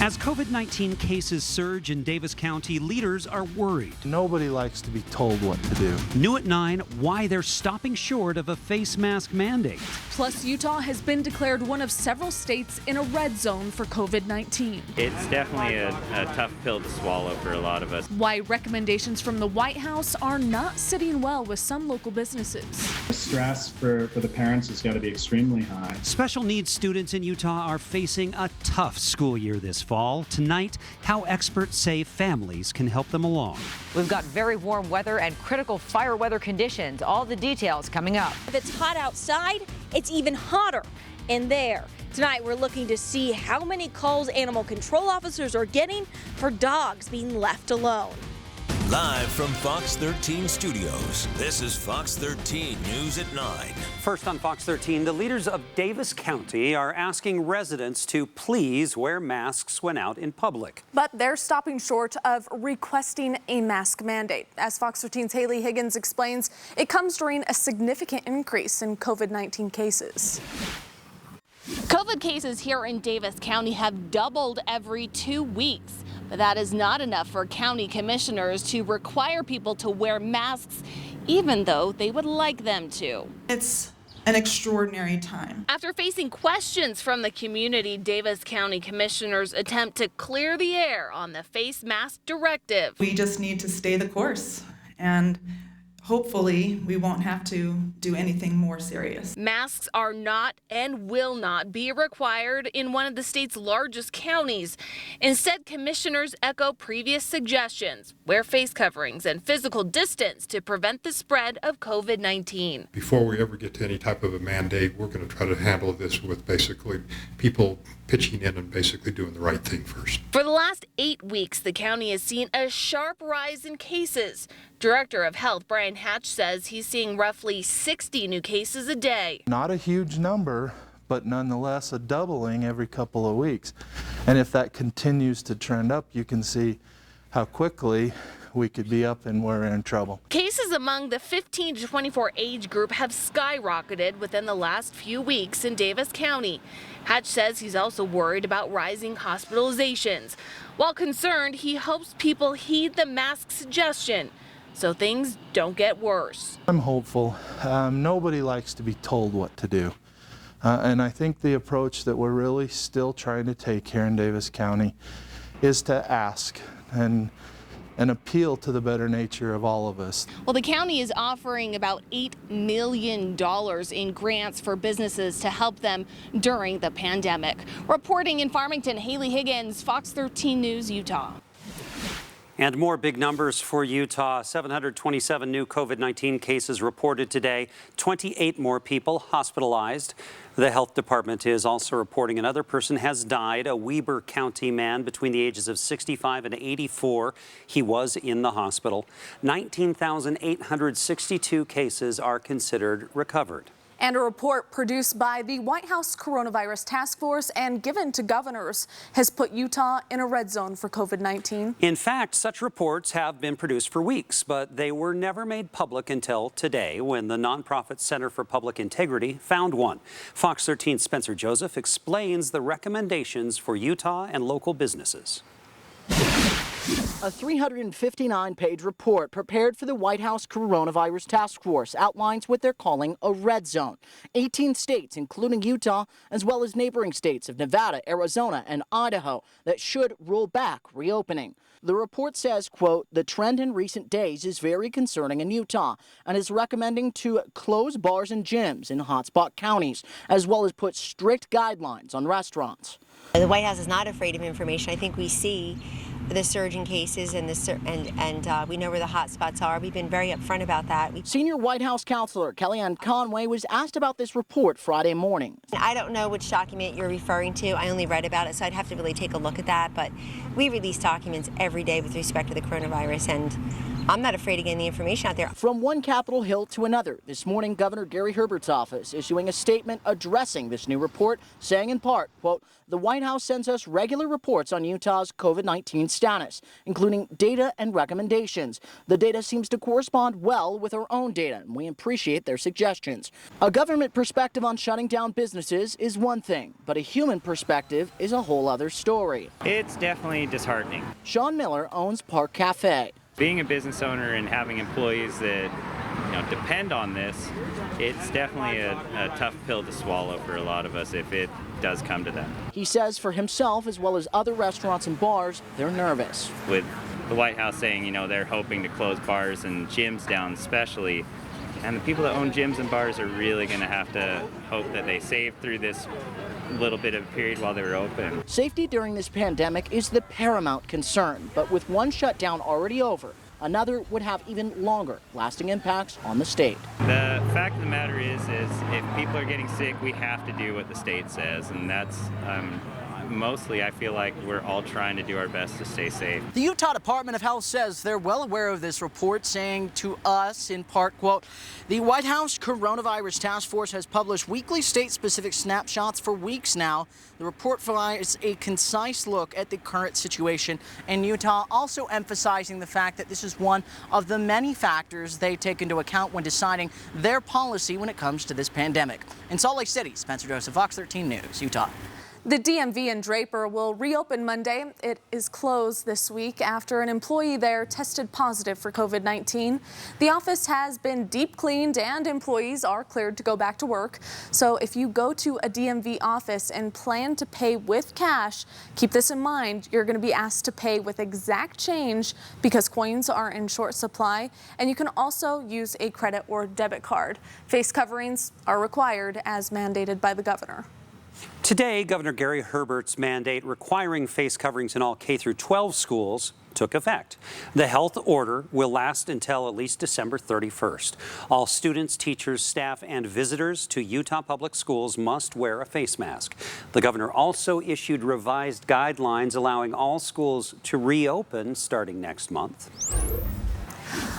As COVID-19 cases surge in Davis County, leaders are worried. Nobody likes to be told what to do. New at 9, why they're stopping short of a face mask mandate. Plus, Utah has been declared one of several states in a red zone for COVID-19. It's definitely a tough pill to swallow for a lot of us. Why recommendations from the White House are not sitting well with some local businesses. The stress for the parents has got to be extremely high. Special needs students in Utah are facing a tough school year this fall. Tonight, how experts say families can help them along. We've got very warm weather and critical fire weather conditions. All the details coming up. If it's hot outside, it's even hotter in there. Tonight, we're looking to see how many calls animal control officers are getting for dogs being left alone. Live from Fox 13 Studios, this is Fox 13 News at 9. First on Fox 13, the leaders of Davis County are asking residents to please wear masks when out in public. But they're stopping short of requesting a mask mandate. As Fox 13's Haley Higgins explains, it comes during a significant increase in COVID-19 cases. COVID cases here in Davis County have doubled every 2 weeks. But that is not enough for county commissioners to require people to wear masks, even though they would like them to. It's an extraordinary time. After facing questions from the community, Davis County commissioners attempt to clear the air on the face mask directive. We just need to stay the course, and hopefully we won't have to do anything more serious. Masks are not and will not be required in one of the state's largest counties. Instead, commissioners echo previous suggestions, wear face coverings and physical distance to prevent the spread of COVID-19. Before we ever get to any type of a mandate, we're going to try to handle this with basically people pitching in and basically doing the right thing first. For the last 8 weeks, the county has seen a sharp rise in cases. Director of Health Brian Hatch says he's seeing roughly 60 new cases a day. Not a huge number, but nonetheless a doubling every couple of weeks. And if that continues to trend up, you can see how quickly we could be up and we're in trouble. Cases among the 15 to 24 age group have skyrocketed within the last few weeks in Davis County. Hatch says he's also worried about rising hospitalizations. While concerned, he hopes people heed the mask suggestion so things don't get worse. I'm hopeful. Nobody likes to be told what to do. And I think the approach that we're really still trying to take here in Davis County is to ask and appeal to the better nature of all of us. Well, the county is offering about $8 million in grants for businesses to help them during the pandemic. Reporting in Farmington, Haley Higgins, Fox 13 News, Utah. And more big numbers for Utah. 727 new COVID-19 cases reported today, 28 more people hospitalized. The health department is also reporting another person has died, a Weber County man between the ages of 65 and 84. He was in the hospital. 19,862 cases are considered recovered. And a report produced by the White House Coronavirus Task Force and given to governors has put Utah in a red zone for COVID-19. In fact, such reports have been produced for weeks, but they were never made public until today when the nonprofit Center for Public Integrity found one. Fox 13's Spencer Joseph explains the recommendations for Utah and local businesses. A 359-page report prepared for the White House Coronavirus Task Force outlines what they're calling a red zone. 18 states, including Utah, as well as neighboring states of Nevada, Arizona, and Idaho, that should roll back reopening. The report says, quote, the trend in recent days is very concerning in Utah and is recommending to close bars and gyms in hotspot counties, as well as put strict guidelines on restaurants. The White House is not afraid of information. I think we see the surge in cases and we know where the hot spots are. We've been very upfront about that. Senior White House counselor Kellyanne Conway was asked about this report Friday morning. I don't know which document you're referring to. I only read about it, so I'd have to really take a look at that. But we release documents every day with respect to the coronavirus, and I'm not afraid of getting the information out there. From one Capitol Hill to another, this morning, Governor Gary Herbert's office issuing a statement addressing this new report, saying in part, quote, "The White House sends us regular reports on Utah's COVID-19 status, including data and recommendations. The data seems to correspond well with our own data, and we appreciate their suggestions. A government perspective on shutting down businesses is one thing, but a human perspective is a whole other story." It's definitely disheartening. Sean Miller owns Park Cafe. Being a business owner and having employees that depend on this, it's definitely a tough pill to swallow for a lot of us if it does come to that. He says for himself, as well as other restaurants and bars, they're nervous. With the White House saying, they're hoping to close bars and gyms down especially, and the people that own gyms and bars are really going to have to hope that they save through this little bit of period while they were open. Safety during this pandemic is the paramount concern, but with one shutdown already over, another would have even longer lasting impacts on the state. The fact of the matter is if people are getting sick, we have to do what the state says, and that's mostly I feel like we're all trying to do our best to stay safe. The Utah Department of Health says they're well aware of this report, saying to us in part, quote, "The White House Coronavirus Task Force has published weekly state-specific snapshots for weeks now. The report provides a concise look at the current situation in Utah, also emphasizing the fact that this is one of the many factors they take into account when deciding their policy when it comes to this pandemic." In Salt Lake City, Spencer Joseph, Fox 13 News, Utah. The DMV in Draper will reopen Monday. It is closed this week after an employee there tested positive for COVID-19. The office has been deep cleaned and employees are cleared to go back to work. So if you go to a DMV office and plan to pay with cash, keep this in mind. You're going to be asked to pay with exact change because coins are in short supply, and you can also use a credit or debit card. Face coverings are required as mandated by the governor. Today, Governor Gary Herbert's mandate requiring face coverings in all K-12 schools took effect. The health order will last until at least December 31st. All students, teachers, staff, and visitors to Utah Public Schools must wear a face mask. The governor also issued revised guidelines allowing all schools to reopen starting next month.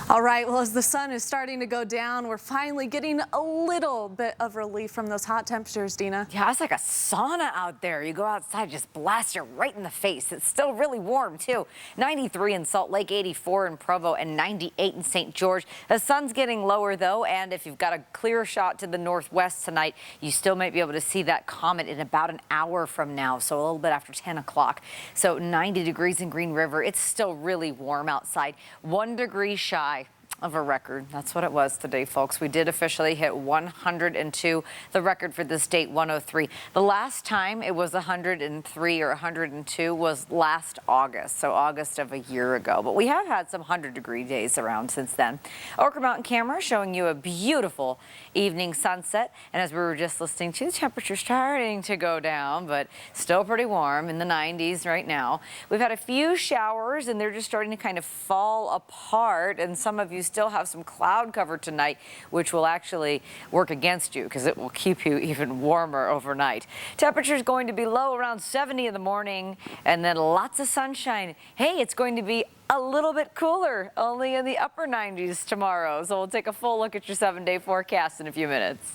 All right, well, as the sun is starting to go down, we're finally getting a little bit of relief from those hot temperatures, Dina. Yeah, it's like a sauna out there. You go outside, just blast you right in the face. It's still really warm, too. 93 in Salt Lake, 84 in Provo, and 98 in St. George. The sun's getting lower, though, and if you've got a clear shot to the northwest tonight, you still might be able to see that comet in about an hour from now, so a little bit after 10 o'clock. So 90 degrees in Green River. It's still really warm outside. 1 degree shy of a record. That's what it was today, folks. We did officially hit 102, the record for the state, 103. The last time it was 103 or 102 was last August, so August of a year ago. But we have had some 100-degree days around since then. Ochre Mountain camera showing you a beautiful evening sunset. And as we were just listening to, the temperature starting to go down, but still pretty warm in the 90s right now. We've had a few showers, and they're just starting to kind of fall apart. And some of you still have some cloud cover tonight, which will actually work against you because it will keep you even warmer overnight. Temperature is going to be low around 70 in the morning, and then lots of sunshine. Hey, it's going to be a little bit cooler, only in the upper 90s tomorrow. So we'll take a full look at your 7-day forecast in a few minutes.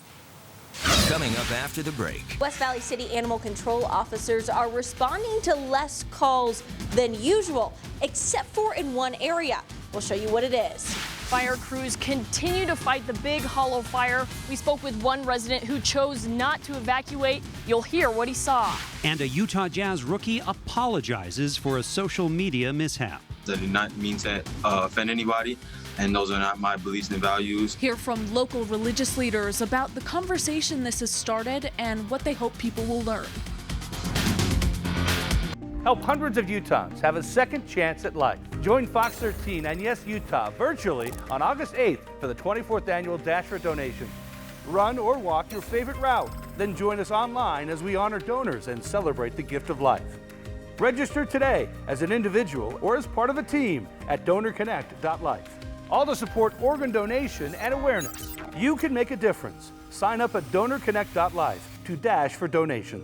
Coming up after the break. West Valley City Animal Control officers are responding to less calls than usual, except for in one area. We'll show you what it is. Fire crews continue to fight the Big Hollow fire. We spoke with one resident who chose not to evacuate. You'll hear what he saw. And a Utah Jazz rookie apologizes for a social media mishap. I did not mean to offend anybody, and those are not my beliefs and values. Hear from local religious leaders about the conversation this has started and what they hope people will learn. Help hundreds of Utahns have a second chance at life. Join Fox 13 and Yes Utah virtually on August 8th for the 24th annual Dash for Donations. Run or walk your favorite route, then join us online as we honor donors and celebrate the gift of life. Register today as an individual or as part of a team at DonorConnect.life. All to support organ donation and awareness. You can make a difference. Sign up at DonorConnect.life to Dash for Donation.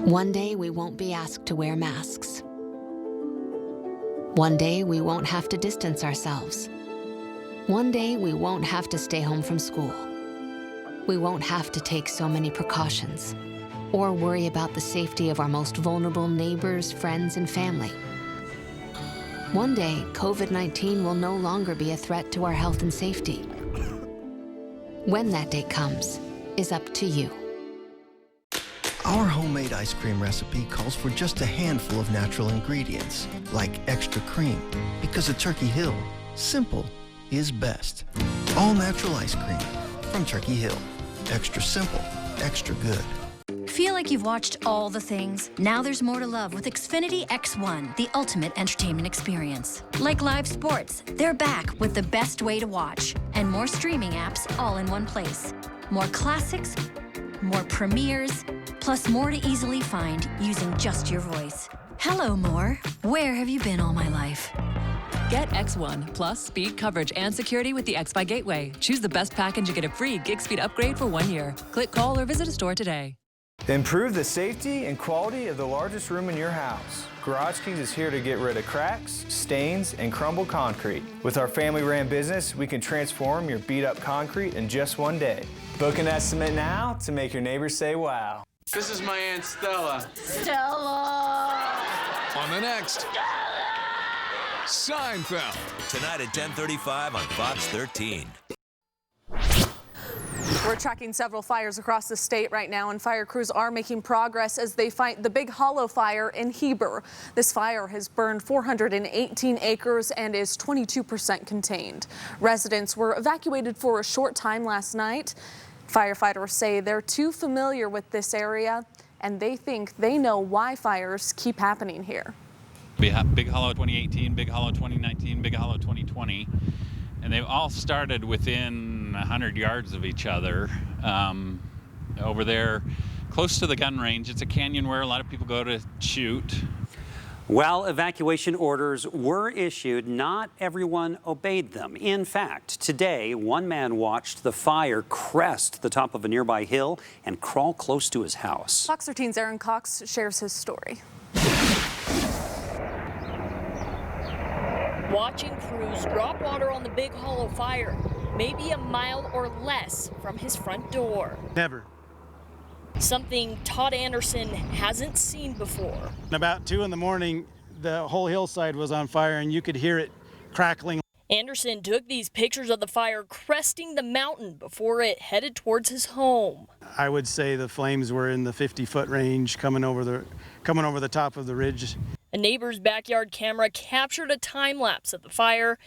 One day we won't be asked to wear masks. One day we won't have to distance ourselves. One day we won't have to stay home from school. We won't have to take so many precautions or worry about the safety of our most vulnerable neighbors, friends, and family. One day, COVID-19 will no longer be a threat to our health and safety. When that day comes is up to you. Our homemade ice cream recipe calls for just a handful of natural ingredients, like extra cream, because at Turkey Hill, simple is best. All natural ice cream from Turkey Hill. Extra simple, extra good. Feel like you've watched all the things? Now there's more to love with Xfinity X1, the ultimate entertainment experience. Like live sports, they're back with the best way to watch. And more streaming apps all in one place. More classics, more premieres, plus more to easily find using just your voice. Hello, more. Where have you been all my life? Get X1 plus speed, coverage, and security with the X by Gateway. Choose the best package and get a free gig speed upgrade for 1 year. Click, call, or visit a store today. Improve the safety and quality of the largest room in your house. Garage Keys is here to get rid of cracks, stains, and crumbled concrete. With our family-ran business, we can transform your beat-up concrete in just 1 day. Book an estimate now to make your neighbors say wow. This is my Aunt Stella. Stella! On the next Seinfeld. Tonight at 10:35 on Fox 13. We're tracking several fires across the state right now, and fire crews are making progress as they fight the Big Hollow Fire in Heber. This fire has burned 418 acres and is 22% contained. Residents were evacuated for a short time last night. Firefighters say they're too familiar with this area, and they think they know why fires keep happening here. We have Big Hollow 2018, Big Hollow 2019, Big Hollow 2020. And they've all started within 100 yards of each other. Over there, close to the gun range. It's a canyon where a lot of people go to shoot. While evacuation orders were issued, not everyone obeyed them. In fact, today, one man watched the fire crest the top of a nearby hill and crawl close to his house. Fox 13's Aaron Cox shares his story. Watching crews drop water on the Big Hollow Fire, maybe a mile or less from his front door. Never. Something Todd Anderson hasn't seen before. About 2 in the morning, the whole hillside was on fire and you could hear it crackling. Anderson took these pictures of the fire cresting the mountain before it headed towards his home. I would say the flames were in the 50-foot range coming over the top of the ridge. A neighbor's backyard camera captured a time lapse of the fire.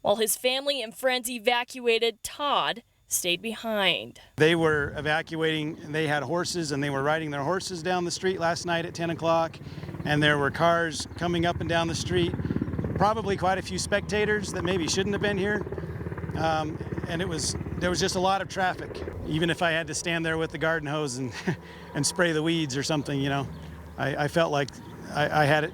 While his family and friends evacuated, Todd stayed behind. They were evacuating, and they had horses, and they were riding their horses down the street last night at 10 o'clock, and there were cars coming up and down the street, probably quite a few spectators that maybe shouldn't have been here, and there was just a lot of traffic. Even if I had to stand there with the garden hose and spray the weeds or something, you know, I felt like I had it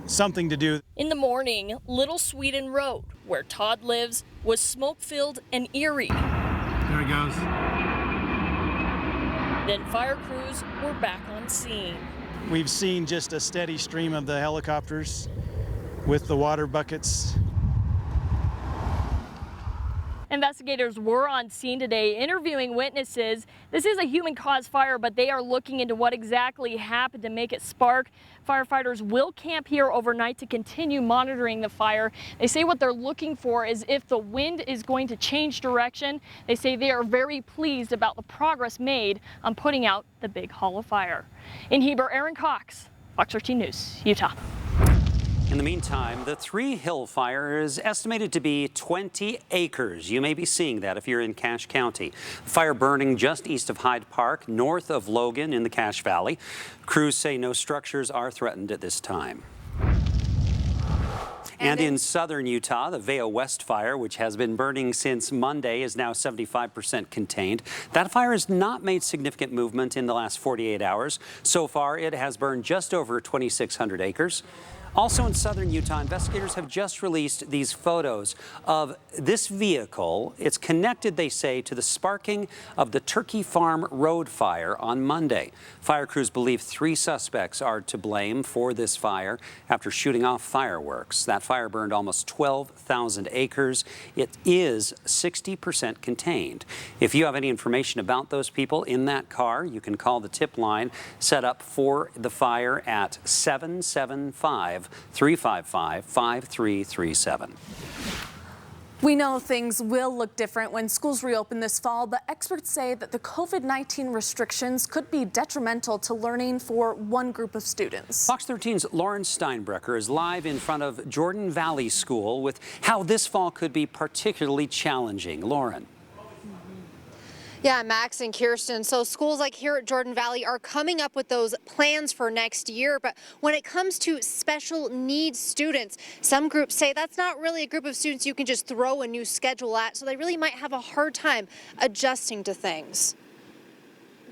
something to do. In the morning, Little Sweden Road, where Todd lives, was smoke-filled and eerie. There it goes. Then fire crews were back on scene. We've seen just a steady stream of the helicopters with the water buckets. Investigators were on scene today interviewing witnesses. This is a human-caused fire, but they are looking into what exactly happened to make it spark. Firefighters will camp here overnight to continue monitoring the fire. They say what they're looking for is if the wind is going to change direction. They say they are very pleased about the progress made on putting out the Big Hollow Fire. In Heber, Aaron Cox, Fox 13 News, Utah. In the meantime, the Three Hill Fire is estimated to be 20 acres. You may be seeing that if you're in Cache County. Fire burning just east of Hyde Park, north of Logan in the Cache Valley. Crews say no structures are threatened at this time. And in southern Utah, the Veo West fire, which has been burning since Monday, is now 75% contained. That fire has not made significant movement in the last 48 hours. So far, it has burned just over 2,600 acres. Also in southern Utah, investigators have just released these photos of this vehicle. It's connected, they say, to the sparking of the Turkey Farm Road fire on Monday. Fire crews believe 3 suspects are to blame for this fire after shooting off fireworks. That fire burned almost 12,000 acres. It is 60% contained. If you have any information about those people in that car, you can call the tip line set up for the fire at 775-355-5337. We know things will look different when schools reopen this fall, but experts say that the COVID-19 restrictions could be detrimental to learning for one group of students. Fox 13's Lauren Steinbrecher is live in front of Jordan Valley School with how this fall could be particularly challenging. Lauren. Yeah, Max and Kirsten. So schools like here at Jordan Valley are coming up with those plans for next year. But when it comes to special needs students, some groups say that's not really a group of students you can just throw a new schedule at. So they really might have a hard time adjusting to things.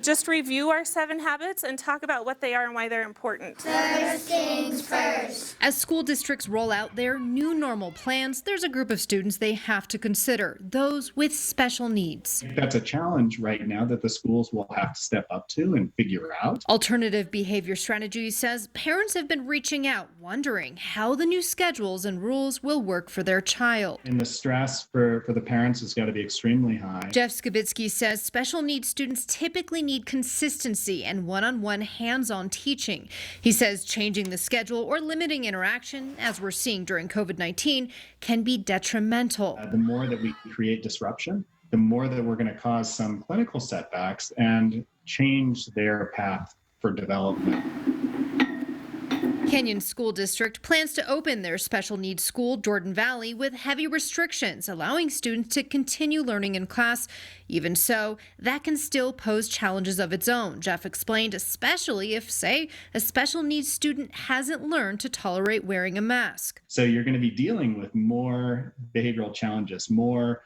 Just review our 7 habits and talk about what they are and why they're important. First things first. As school districts roll out their new normal plans, there's a group of students they have to consider, those with special needs. That's a challenge right now that the schools will have to step up to and figure out. Alternative Behavior Strategies says parents have been reaching out, wondering how the new schedules and rules will work for their child. And the stress for the parents has got to be extremely high. Jeff Skibitsky says special needs students typically need consistency and one-on-one hands-on teaching. He says changing the schedule or limiting interaction, as we're seeing during COVID-19, can be detrimental. The more that we create disruption, the more that we're going to cause some clinical setbacks and change their path for development. Canyon School District plans to open their special needs school, Jordan Valley, with heavy restrictions, allowing students to continue learning in class. Even so, that can still pose challenges of its own. Jeff explained, especially if, say, a special needs student hasn't learned to tolerate wearing a mask. So you're going to be dealing with more behavioral challenges, more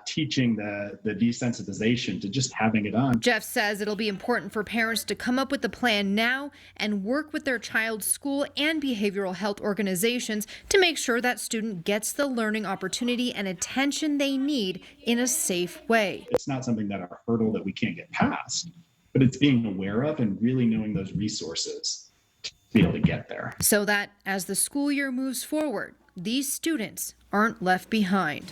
teaching the desensitization to just having it on. Jeff says it'll be important for parents to come up with a plan now and work with their child's school and behavioral health organizations to make sure that student gets the learning opportunity and attention they need in a safe way. It's not something that a hurdle that we can't get past, but it's being aware of and really knowing those resources to be able to get there. So that as the school year moves forward, these students aren't left behind.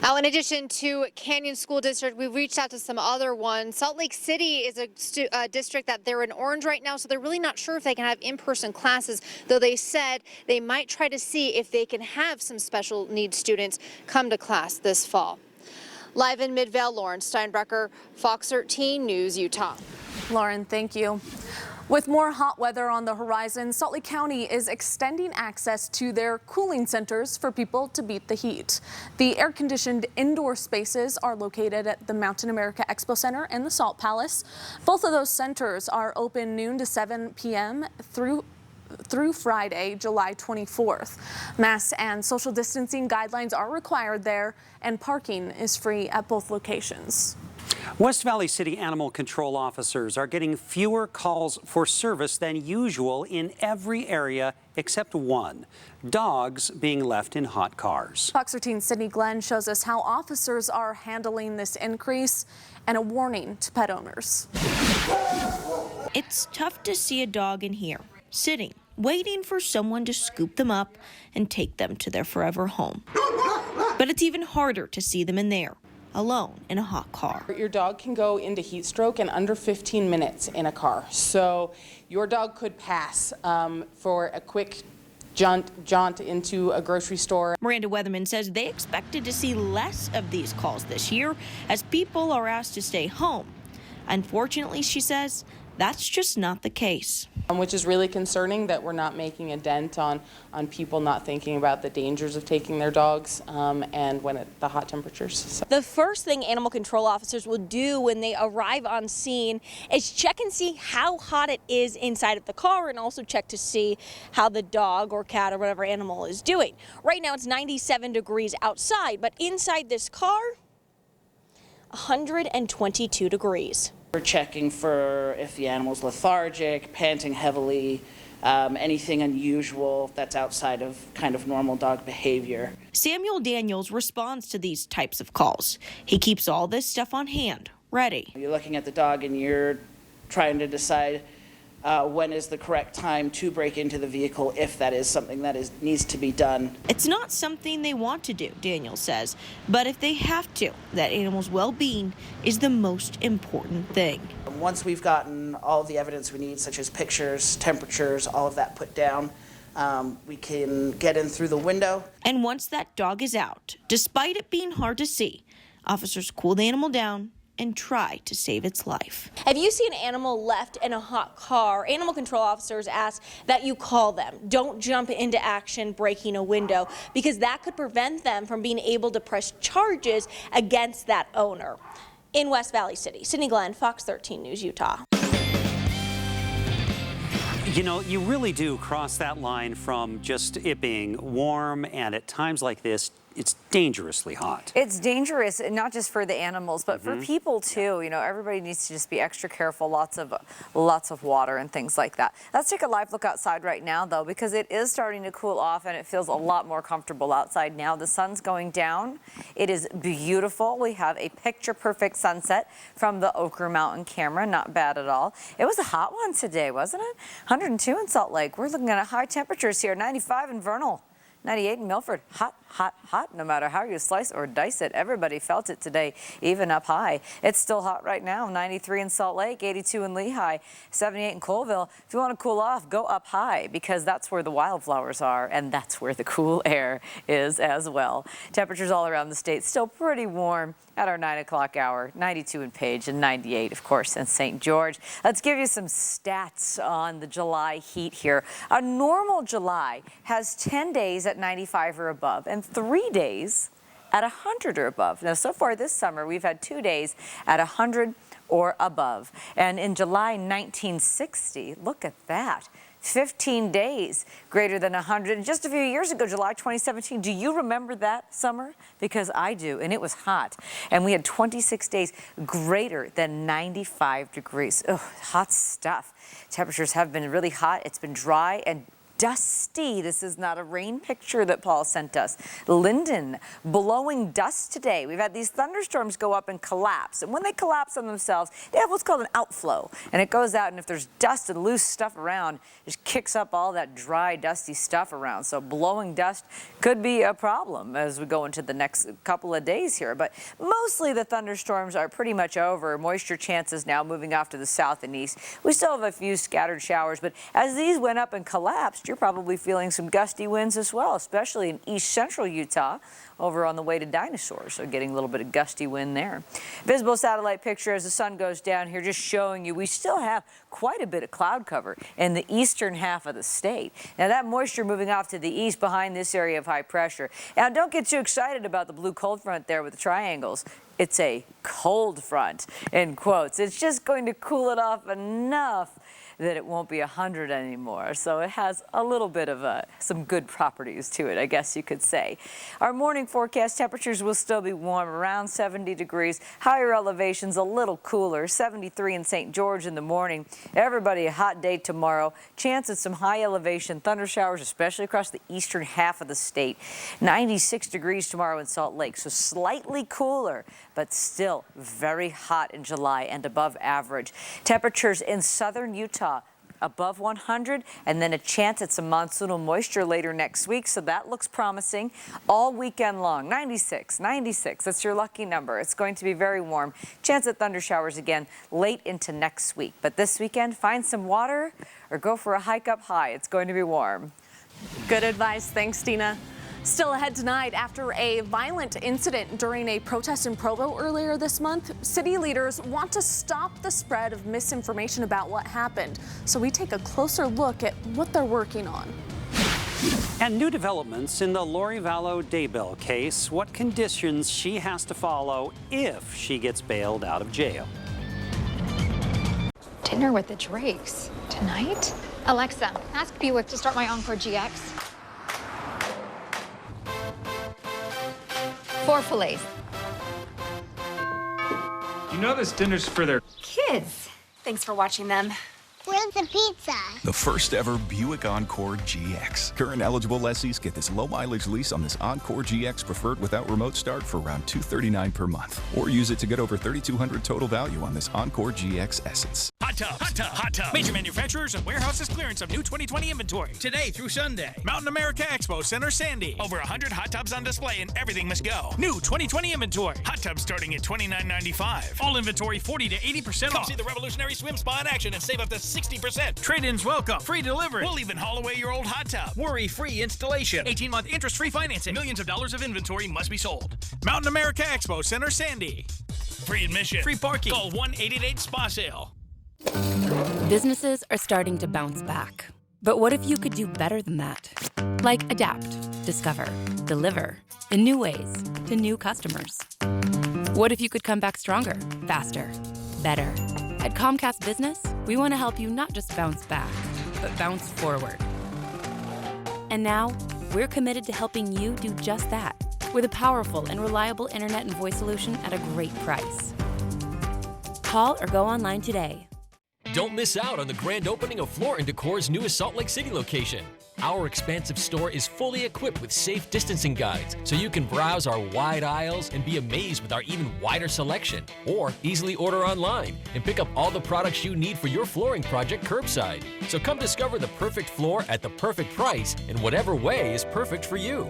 Now, in addition to Canyon School District, we've reached out to some other ones. Salt Lake City is a district that they're in orange right now, so they're really not sure if they can have in-person classes, though they said they might try to see if they can have some special needs students come to class this fall. Live in Midvale, Lauren Steinbrecher, Fox 13 News, Utah. Lauren, thank you. With more hot weather on the horizon, Salt Lake County is extending access to their cooling centers for people to beat the heat. The air-conditioned indoor spaces are located at the Mountain America Expo Center and the Salt Palace. Both of those centers are open noon to 7 p.m. through Friday, July 24th. Mask and social distancing guidelines are required there, and parking is free at both locations. West Valley City animal control officers are getting fewer calls for service than usual in every area except one: dogs being left in hot cars. Fox 13's Sydney Glenn shows us how officers are handling this increase and a warning to pet owners. It's tough to see a dog in here, sitting, waiting for someone to scoop them up and take them to their forever home. But it's even harder to see them in there, alone in a hot car. Your dog can go into heat stroke in under 15 minutes in a car. So your dog could pass for a quick jaunt into a grocery store. Miranda Weatherman says they expected to see less of these calls this year as people are asked to stay home. Unfortunately, she says, that's just not the case. Which is really concerning that we're not making a dent on people not thinking about the dangers of taking their dogs and when the hot temperatures. So. The first thing animal control officers will do when they arrive on scene is check and see how hot it is inside of the car and also check to see how the dog or cat or whatever animal is doing. Right now it's 97 degrees outside, but inside this car, 122 degrees. We're checking for if the animal's lethargic, panting heavily, anything unusual that's outside of kind of normal dog behavior. Samuel Daniels responds to these types of calls. He keeps all this stuff on hand, ready. You're looking at the dog and you're trying to decide when is the correct time to break into the vehicle, if that is something that needs to be done. It's not something they want to do, Daniels says, but if they have to, that animal's well-being is the most important thing. Once we've gotten all the evidence we need, such as pictures, temperatures, all of that put down, we can get in through the window. And once that dog is out, despite it being hard to see, officers cool the animal down and try to save its life. If you see an animal left in a hot car, animal control officers ask that you call them. Don't jump into action breaking a window, because that could prevent them from being able to press charges against that owner. In West Valley City, Sydney Glenn, Fox 13 News, Utah. You know, you really do cross that line from just it being warm, and at times like this, it's dangerously hot. It's dangerous, not just for the animals, but for people too. You know, everybody needs to just be extra careful. Lots of water and things like that. Let's take a live look outside right now, though, because it is starting to cool off and it feels a lot more comfortable outside now. The sun's going down. It is beautiful. We have a picture-perfect sunset from the Oquirrh Mountain camera. Not bad at all. It was a hot one today, wasn't it? 102 in Salt Lake. We're looking at high temperatures here. 95 in Vernal. 98 in Milford. Hot, hot, hot. No matter how you slice or dice it, everybody felt it today, even up high. It's still hot right now. 93 in Salt Lake, 82 in Lehigh, 78 in Colville. If you want to cool off, go up high, because that's where the wildflowers are, and that's where the cool air is as well. Temperatures all around the state still pretty warm at our 9 o'clock hour. 92 in Page and 98, of course, in St. George. Let's give you some stats on the July heat here. A normal July has 10 days at 95 or above and 3 days at 100 or above. Now, so far this summer, we've had 2 days at 100 or above. And in July 1960, look at that. 15 days greater than 100. And just a few years ago, July 2017, do you remember that summer? Because I do, and it was hot. And we had 26 days greater than 95 degrees. Ugh, hot stuff. Temperatures have been really hot. It's been dry and dusty. This is not a rain picture that Paul sent us. Linden blowing dust today. We've had these thunderstorms go up and collapse. And when they collapse on themselves, they have what's called an outflow. And it goes out, and if there's dust and loose stuff around, it just kicks up all that dry, dusty stuff around. So blowing dust could be a problem as we go into the next couple of days here. But mostly the thunderstorms are pretty much over. Moisture chances now moving off to the south and east. We still have a few scattered showers, but as these went up and collapsed, you're probably feeling some gusty winds as well, especially in east central Utah over on the way to Dinosaur. So getting a little bit of gusty wind there. Visible satellite picture as the sun goes down here, just showing you we still have quite a bit of cloud cover in the eastern half of the state. Now that moisture moving off to the east behind this area of high pressure. Now don't get too excited about the blue cold front there with the triangles. It's a cold front, in quotes. It's just going to cool it off enough that it won't be 100 anymore. So it has a little bit of some good properties to it, I guess you could say. Our morning forecast temperatures will still be warm, around 70 degrees. Higher elevations a little cooler, 73 in St. George in the morning. Everybody, a hot day tomorrow. Chance of some high elevation thunder showers, especially across the eastern half of the state. 96 degrees tomorrow in Salt Lake, so slightly cooler, but still very hot in July and above average. Temperatures in southern Utah above 100, and then a chance at some monsoonal moisture later next week, so that looks promising all weekend long. 96, that's your lucky number. It's going to be very warm. Chance at thunder showers again late into next week. But this weekend, find some water or go for a hike up high. It's going to be warm. Good advice. Thanks, Dina. Still ahead tonight, after a violent incident during a protest in Provo earlier this month, city leaders want to stop the spread of misinformation about what happened. So we take a closer look at what they're working on. And new developments in the Lori Vallow Daybell case, what conditions she has to follow if she gets bailed out of jail. Dinner with the Drakes tonight? Alexa, ask Buick to start my Encore GX. 4 fillets. You know this dinner's for their Kids. Thanks for watching them. Where's the pizza? The first ever Buick Encore GX. Current eligible lessees get this low mileage lease on this Encore GX Preferred without remote start for around $239 per month. Or use it to get over $3,200 total value on this Encore GX Essence. Hot Tubs. Hot Tubs. Hot Tubs. Major manufacturers and warehouses clearance of new 2020 inventory. Today through Sunday. Mountain America Expo Center, Sandy. Over 100 hot tubs on display and everything must go. New 2020 inventory. Hot tubs starting at $29.95. All inventory 40 to 80% off. Come see the revolutionary swim spa in action and save up to 60%. Trade-ins welcome. Free delivery. We'll even haul away your old hot tub. Worry-free installation. 18-month interest-free financing. Millions of dollars of inventory must be sold. Mountain America Expo Center, Sandy. Free admission. Free parking. Call 1-888-SPA-SALE. Businesses are starting to bounce back. But what if you could do better than that? Like adapt, discover, deliver in new ways to new customers. What if you could come back stronger, faster, better? At Comcast Business, we want to help you not just bounce back, but bounce forward. And now, we're committed to helping you do just that with a powerful and reliable internet and voice solution at a great price. Call or go online today. Don't miss out on the grand opening of Floor & Decor's newest Salt Lake City location. Our expansive store is fully equipped with safe distancing guides, so you can browse our wide aisles and be amazed with our even wider selection. Or easily order online and pick up all the products you need for your flooring project curbside. So come discover the perfect floor at the perfect price in whatever way is perfect for you.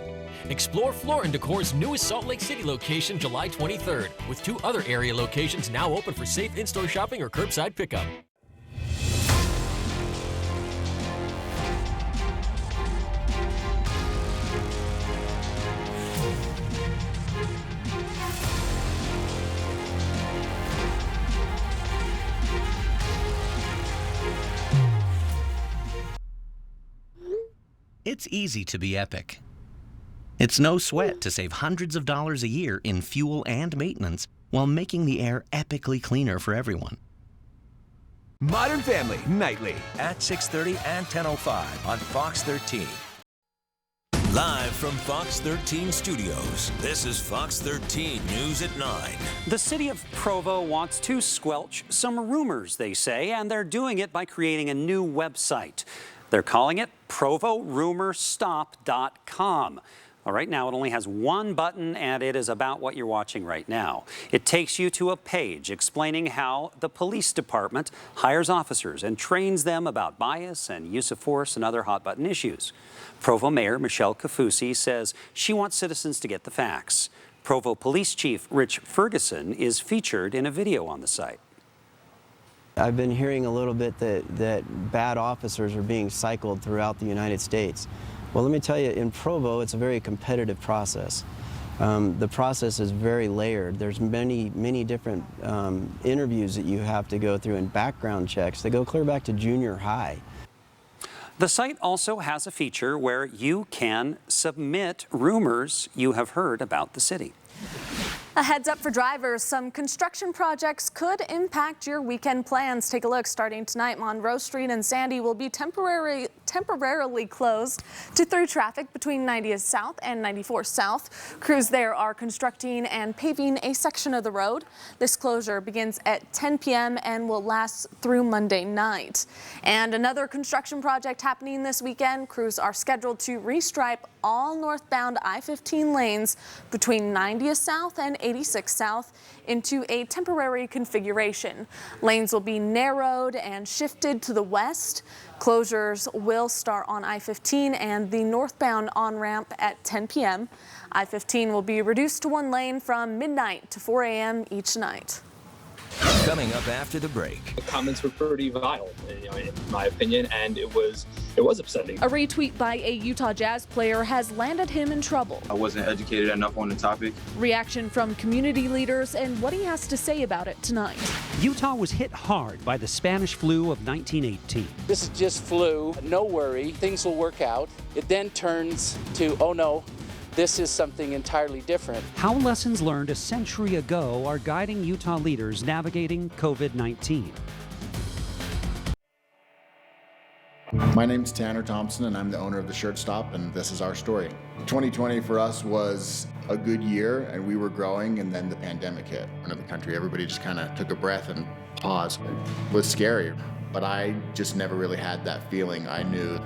Explore Floor & Decor's newest Salt Lake City location July 23rd, with 2 other area locations now open for safe in-store shopping or curbside pickup. It's easy to be epic. It's no sweat to save hundreds of dollars a year in fuel and maintenance while making the air epically cleaner for everyone. Modern Family, nightly at 6:30 and 10:05 on Fox 13. Live from Fox 13 Studios, this is Fox 13 News at 9. The city of Provo wants to squelch some rumors, they say, and they're doing it by creating a new website. They're calling it ProvoRumorStop.com. Right now, it only has one button, and it is about what you're watching right now. It takes you to a page explaining how the police department hires officers and trains them about bias and use of force and other hot-button issues. Provo Mayor Michelle Kafusi says she wants citizens to get the facts. Provo Police Chief Rich Ferguson is featured in a video on the site. I've been hearing a little bit that bad officers are being cycled throughout the United States. Well, let me tell you, in Provo, it's a very competitive process. The process is very layered. There's many different interviews that you have to go through and background checks that go clear back to junior high. The site also has a feature where you can submit rumors you have heard about the city. A heads up for drivers, some construction projects could impact your weekend plans. Take a look. Starting tonight, Monroe Street and Sandy will be temporarily closed to through traffic between 90th South and 94 South. Crews there are constructing and paving a section of the road. This closure begins at 10 p.m. and will last through Monday night. And another construction project happening this weekend. Crews are scheduled to restripe all northbound I-15 lanes between 90th South and 86 South into a temporary configuration. Lanes will be narrowed and shifted to the west. Closures will start on I-15 and the northbound on-ramp at 10 p.m. I-15 will be reduced to 1 lane from midnight to 4 a.m. each night. Coming up after the break. The comments were pretty vile, in my opinion, and it was upsetting. A retweet by a Utah Jazz player has landed him in trouble. I wasn't educated enough on the topic. Reaction from community leaders and what he has to say about it tonight. Utah was hit hard by the Spanish flu of 1918. This is just flu, no worry, things will work out. It then turns to, oh no, this is something entirely different. How lessons learned a century ago are guiding Utah leaders navigating COVID-19. My name's Tanner Thompson, and I'm the owner of the Shirt Stop, and this is our story. 2020 for us was a good year, and we were growing, and then the pandemic hit. In the country, everybody just kind of took a breath and paused. It was scary. but I just never really had that feeling. I knew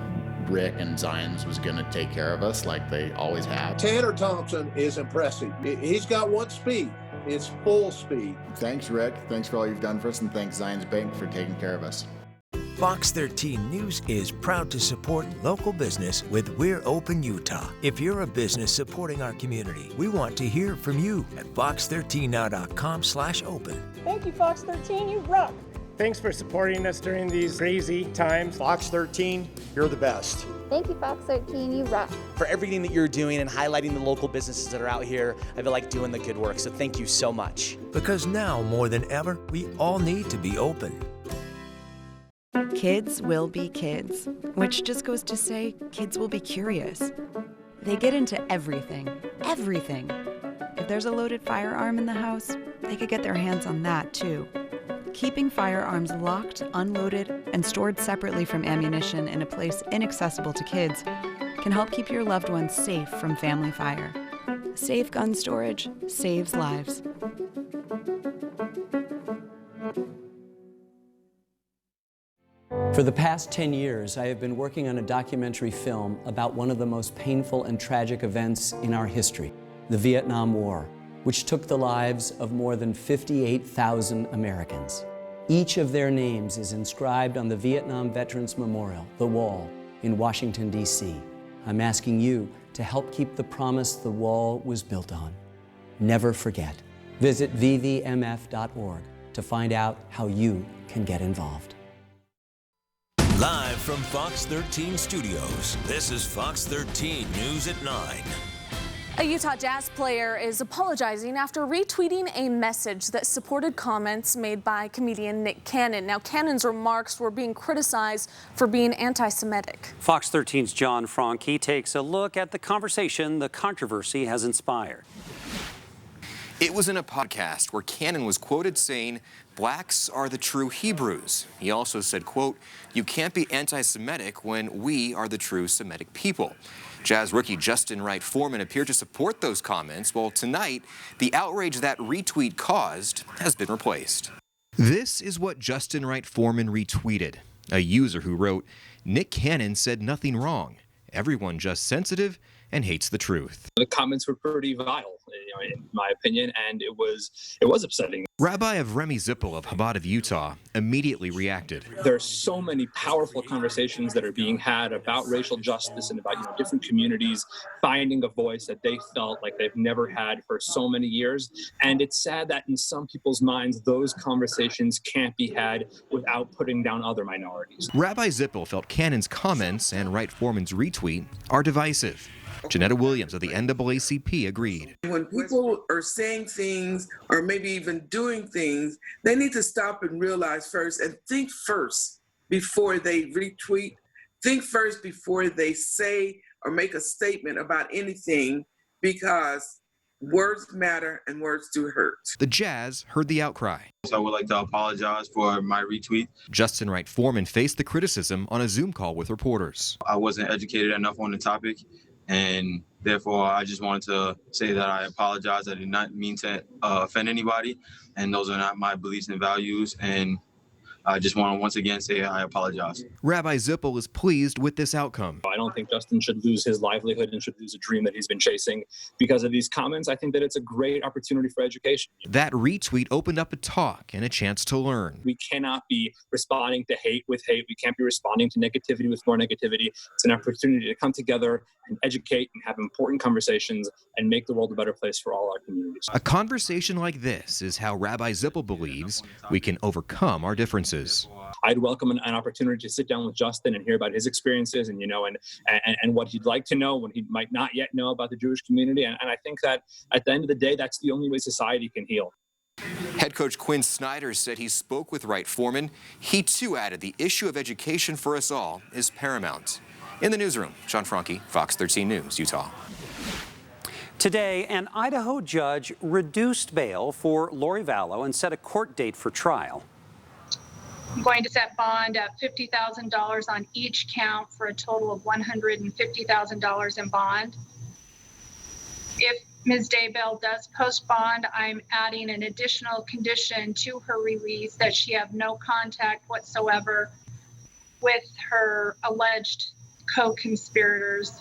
Rick and Zions was going to take care of us like they always have. Tanner Thompson is impressive. He's got one speed. It's full speed. Thanks, Rick. Thanks for all you've done for us, and thanks Zions Bank for taking care of us. Fox 13 News is proud to support local business with We're Open Utah. If you're a business supporting our community, we want to hear from you at fox13now.com/open. Thank you, Fox 13. You rock. Thanks for supporting us during these crazy times. Fox 13, you're the best. Thank you, Fox 13. You rock. For everything that you're doing and highlighting the local businesses that are out here, I feel like doing the good work. So thank you so much. Because now more than ever, we all need to be open. Kids will be kids, which just goes to say kids will be curious. They get into everything, everything. If there's a loaded firearm in the house, they could get their hands on that too. Keeping firearms locked, unloaded, and stored separately from ammunition in a place inaccessible to kids can help keep your loved ones safe from family fire. Safe gun storage saves lives. For the past 10 years, I have been working on a documentary film about one of the most painful and tragic events in our history, the Vietnam War, which took the lives of more than 58,000 Americans. Each of their names is inscribed on the Vietnam Veterans Memorial, the Wall, in Washington, D.C. I'm asking you to help keep the promise the wall was built on. Never forget. Visit vvmf.org to find out how you can get involved. Live from Fox 13 Studios, this is Fox 13 News at 9. A Utah Jazz player is apologizing after retweeting a message that supported comments made by comedian Nick Cannon. Now, Cannon's remarks were being criticized for being anti-Semitic. Fox 13's John Franke takes a look at the conversation the controversy has inspired. It was in a podcast where Cannon was quoted saying, "Blacks are the true Hebrews." He also said, quote, "You can't be anti-Semitic when we are the true Semitic people." Jazz rookie Justin Wright Foreman appeared to support those comments. Well, tonight, the outrage that retweet caused has been replaced. This is what Justin Wright Foreman retweeted. A user who wrote, "Nick Cannon said nothing wrong. Everyone just sensitive and hates the truth." The comments were pretty vile, in my opinion, and it was upsetting. Rabbi Avremi Zippel of Chabad of Utah immediately reacted. There are so many powerful conversations that are being had about racial justice and about different communities finding a voice that they felt like they've never had for so many years. And it's sad that in some people's minds, those conversations can't be had without putting down other minorities. Rabbi Zippel felt Cannon's comments and Wright Foreman's retweet are divisive. Janetta Williams of the NAACP agreed. When people are saying things or maybe even doing things, they need to stop and realize first and think first before they retweet. Think first before they say or make a statement about anything, because words matter and words do hurt. The Jazz heard the outcry. So I would like to apologize for my retweet. Justin Wright Foreman faced the criticism on a Zoom call with reporters. I wasn't educated enough on the topic, and therefore I just wanted to say that I apologize. I did not mean to offend anybody, and those are not my beliefs and values, and I just want to once again say I apologize. Rabbi Zippel is pleased with this outcome. I don't think Justin should lose his livelihood and should lose a dream that he's been chasing because of these comments. I think that it's a great opportunity for education. That retweet opened up a talk and a chance to learn. We cannot be responding to hate with hate. We can't be responding to negativity with more negativity. It's an opportunity to come together and educate and have important conversations and make the world a better place for all our communities. A conversation like this is how Rabbi Zippel believes we can overcome our differences. I'd welcome an opportunity to sit down with Justin and hear about his experiences and what he'd like to know, what he might not yet know about the Jewish community. And I think that at the end of the day, that's the only way society can heal. Head coach Quinn Snyder said he spoke with Wright Foreman. He too added the issue of education for us all is paramount. In the newsroom, John Franke, Fox 13 News, Utah. Today, an Idaho judge reduced bail for Lori Vallow and set a court date for trial. I'm going to set bond at $50,000 on each count for a total of $150,000 in bond. If Ms. Daybell does post bond, I'm adding an additional condition to her release that she have no contact whatsoever with her alleged co-conspirators.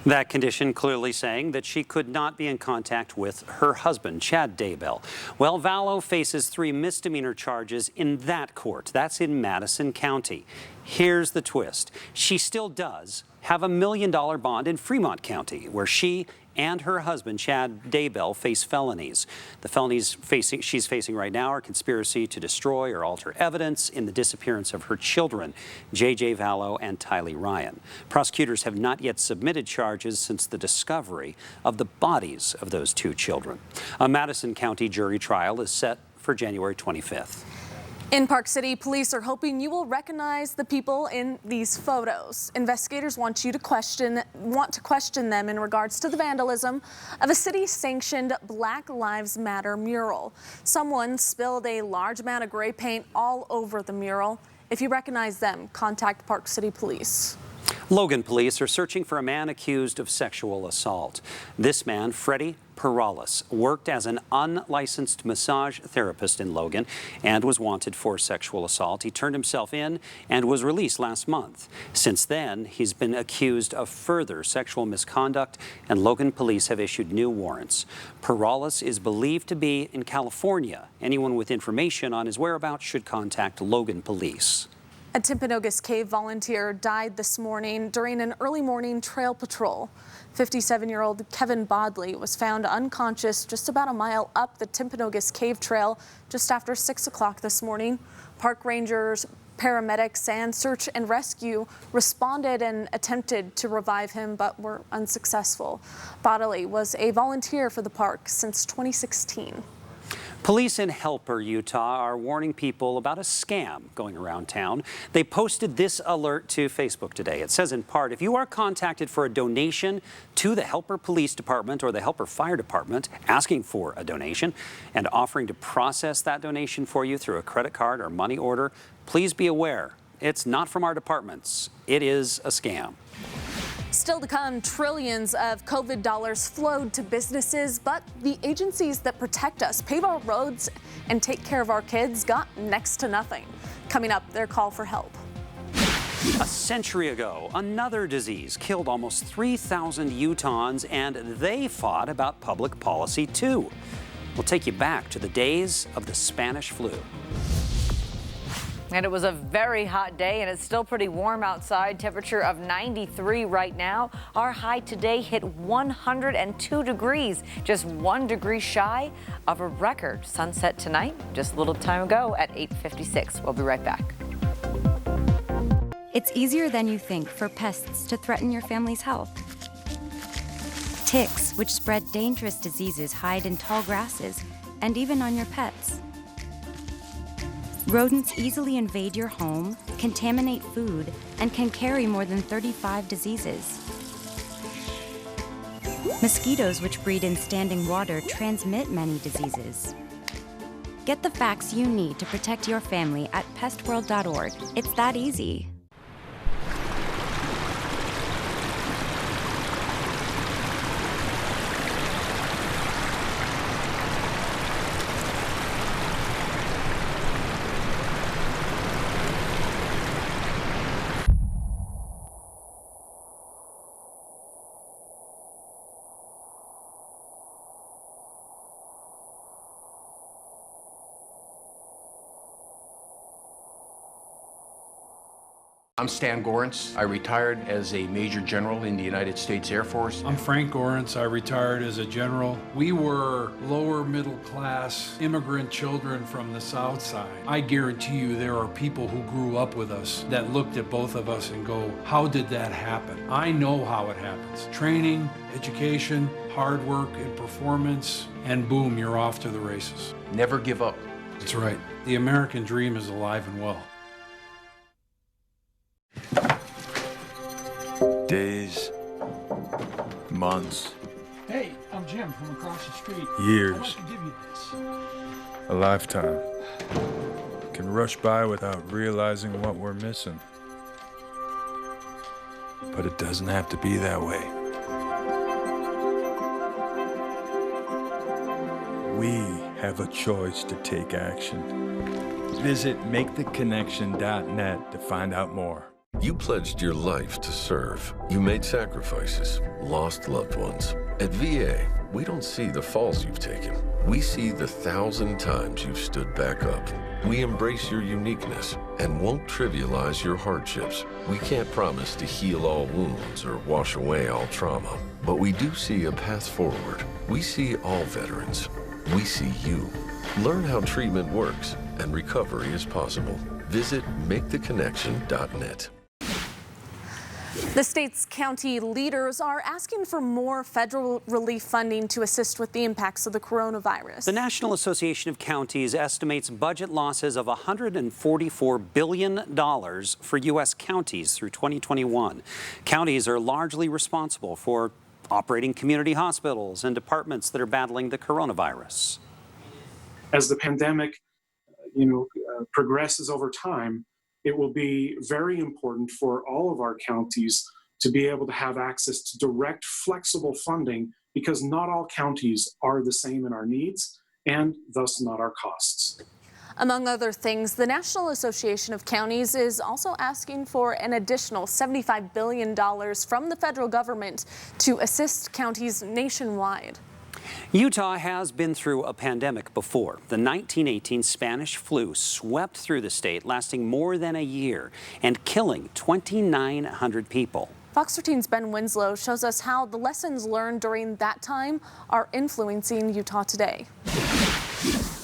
That condition clearly saying that she could not be in contact with her husband, Chad Daybell. Well, Vallow faces 3 misdemeanor charges in that court. That's in Madison County. Here's the twist. She still does have a $1 million bond in Fremont County, where she and her husband, Chad Daybell, face felonies. The felonies she's facing right now are conspiracy to destroy or alter evidence in the disappearance of her children, J.J. Vallow and Tylee Ryan. Prosecutors have not yet submitted charges since the discovery of the bodies of those 2 children. A Madison County jury trial is set for January 25th. In Park City, police are hoping you will recognize the people in these photos. Investigators want to question them in regards to the vandalism of a city-sanctioned Black Lives Matter mural. Someone spilled a large amount of gray paint all over the mural. If you recognize them, contact Park City Police. Logan police are searching for a man accused of sexual assault. This man, Freddie Perales, worked as an unlicensed massage therapist in Logan and was wanted for sexual assault. He turned himself in and was released last month. Since then, he's been accused of further sexual misconduct, and Logan police have issued new warrants. Perales is believed to be in California. Anyone with information on his whereabouts should contact Logan police. A Timpanogos Cave volunteer died this morning during an early morning trail patrol. 57-year-old Kevin Bodley was found unconscious just about a mile up the Timpanogos Cave Trail just after 6 o'clock this morning. Park rangers, paramedics, and search and rescue responded and attempted to revive him, but were unsuccessful. Bodley was a volunteer for the park since 2016. Police in Helper, Utah are warning people about a scam going around town. They posted this alert to Facebook today. It says in part, if you are contacted for a donation to the Helper Police Department or the Helper Fire Department asking for a donation and offering to process that donation for you through a credit card or money order, please be aware, it's not from our departments. It is a scam. Still to come, trillions of COVID dollars flowed to businesses, but the agencies that protect us, pave our roads, and take care of our kids got next to nothing. Coming up, their call for help. A century ago, another disease killed almost 3,000 Utahns, and they fought about public policy too. We'll take you back to the days of the Spanish flu. And it was a very hot day, and it's still pretty warm outside. Temperature of 93 right now. Our high today hit 102 degrees, just 1 degree shy of a record. Sunset tonight, just a little time ago at 8:56. We'll be right back. It's easier than you think for pests to threaten your family's health. Ticks, which spread dangerous diseases, hide in tall grasses and even on your pets. Rodents easily invade your home, contaminate food, and can carry more than 35 diseases. Mosquitoes, which breed in standing water, transmit many diseases. Get the facts you need to protect your family at pestworld.org. It's that easy. I'm Stan Gorence. I retired as a Major General in the United States Air Force. I'm Frank Gorence. I retired as a general. We were lower middle class immigrant children from the South Side. I guarantee you there are people who grew up with us that looked at both of us and go, how did that happen? I know how it happens. Training, education, hard work, and performance, and boom, you're off to the races. Never give up. That's right. The American dream is alive and well. Days, months. Hey, I'm Jim from across the street. Years. I'd like to give you this. A lifetime can rush by without realizing what we're missing. But it doesn't have to be that way. we have a choice to take action. Visit MakeTheConnection.net to find out more. You pledged your life to serve. You made sacrifices, lost loved ones. At VA, we don't see the falls you've taken. We see the 1,000 times you've stood back up. We embrace your uniqueness and won't trivialize your hardships. We can't promise to heal all wounds or wash away all trauma, but we do see a path forward. We see all veterans. We see you. Learn how treatment works and recovery is possible. Visit MakeTheConnection.net. The state's county leaders are asking for more federal relief funding to assist with the impacts of the coronavirus. The National Association of Counties estimates budget losses of $144 billion for U.S. counties through 2021. Counties are largely responsible for operating community hospitals and departments that are battling the coronavirus. As the pandemic, progresses over time, it will be very important for all of our counties to be able to have access to direct, flexible funding, because not all counties are the same in our needs and thus not our costs. Among other things, the National Association of Counties is also asking for an additional $75 billion from the federal government to assist counties nationwide. Utah has been through a pandemic before. The 1918 Spanish flu swept through the state, lasting more than a year and killing 2,900 people. Fox 13's Ben Winslow shows us how the lessons learned during that time are influencing Utah today.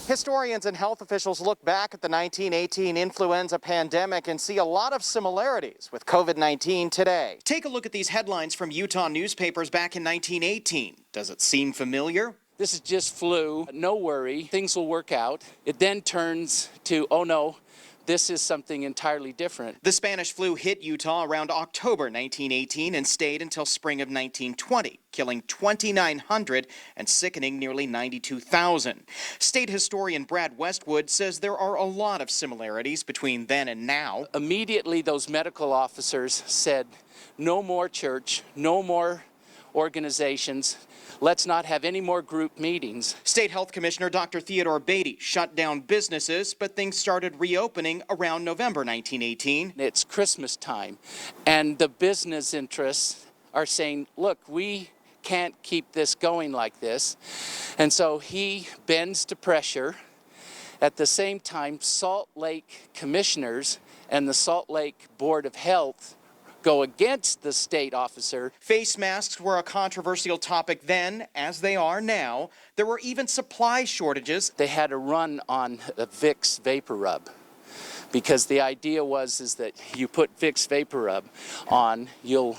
Historians and health officials look back at the 1918 influenza pandemic and see a lot of similarities with COVID-19 today. Take a look at these headlines from Utah newspapers back in 1918. Does it seem familiar? This is just flu. No worry, things will work out. It then turns to, oh no, this is something entirely different. The Spanish flu hit Utah around October 1918 and stayed until spring of 1920, killing 2,900 and sickening nearly 92,000. State historian Brad Westwood says there are a lot of similarities between then and now. Immediately, those medical officers said, no more church, no more organizations. Let's not have any more group meetings. State Health Commissioner Dr. Theodore Beatty shut down businesses, but things started reopening around November 1918. It's Christmas time, and the business interests are saying, look, we can't keep this going like this. And so he bends to pressure. At the same time, Salt Lake commissioners and the Salt Lake Board of Health go against the state officer. Face masks were a controversial topic then, as they are now. There were even supply shortages. They had a run on a Vicks Vapor Rub, because the idea is that you put Vicks Vapor Rub on, it'll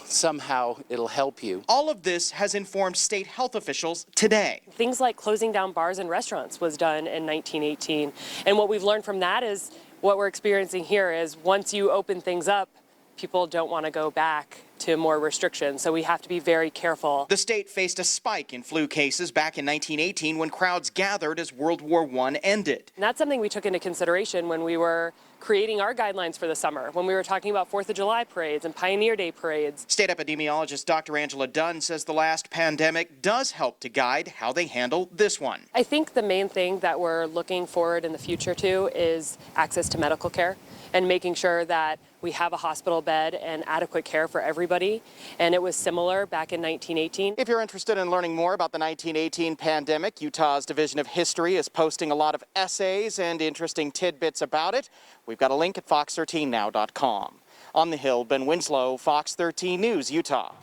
help you. All of this has informed state health officials today. Things like closing down bars and restaurants was done in 1918. And what we've learned from that is what we're experiencing here is once you open things up, people don't want to go back to more restrictions, so we have to be very careful. The state faced a spike in flu cases back in 1918 when crowds gathered as World War I ended. And that's something we took into consideration when we were creating our guidelines for the summer, when we were talking about 4th of July parades and Pioneer Day parades. State epidemiologist Dr. Angela Dunn says the last pandemic does help to guide how they handle this one. I think the main thing that we're looking forward in the future to is access to medical care and making sure that we have a hospital bed and adequate care for everybody. And it was similar back in 1918. If you're interested in learning more about the 1918 pandemic, Utah's Division of History is posting a lot of essays and interesting tidbits about it. We've got a link at fox13now.com. On the Hill, Ben Winslow, Fox 13 News, Utah.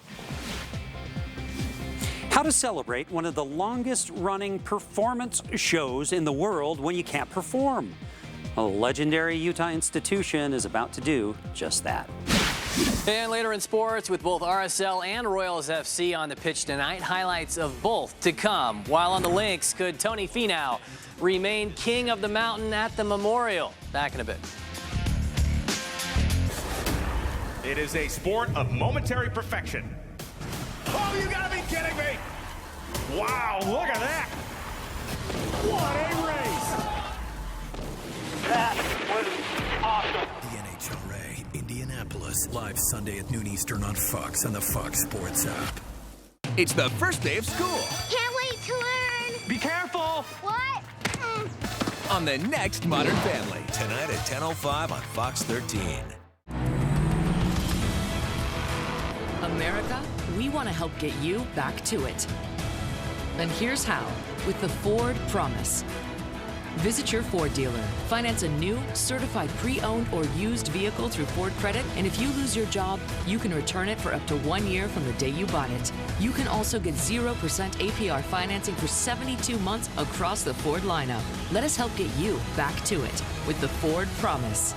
How to celebrate one of the longest running performance shows in the world when you can't perform. A legendary Utah institution is about to do just that. And later in sports, with both RSL and Royals FC on the pitch tonight, highlights of both to come. While on the links, could Tony Finau remain king of the mountain at the Memorial? Back in a bit. It is a sport of momentary perfection. Oh, you gotta be kidding me! Wow, look at that! What a race! That was awesome. The NHRA, Indianapolis, live Sunday at noon Eastern on Fox and the Fox Sports app. It's the first day of school. Can't wait to learn. Be careful. What? on the next Modern Family. Tonight at 10:05 on Fox 13. America, we want to help get you back to it. And here's how, with the Ford Promise. Visit your Ford dealer, finance a new, certified pre-owned or used vehicle through Ford Credit, and if you lose your job, you can return it for up to 1 year from the day you bought it. You can also get 0% APR financing for 72 months across the Ford lineup. Let us help get you back to it with the Ford Promise.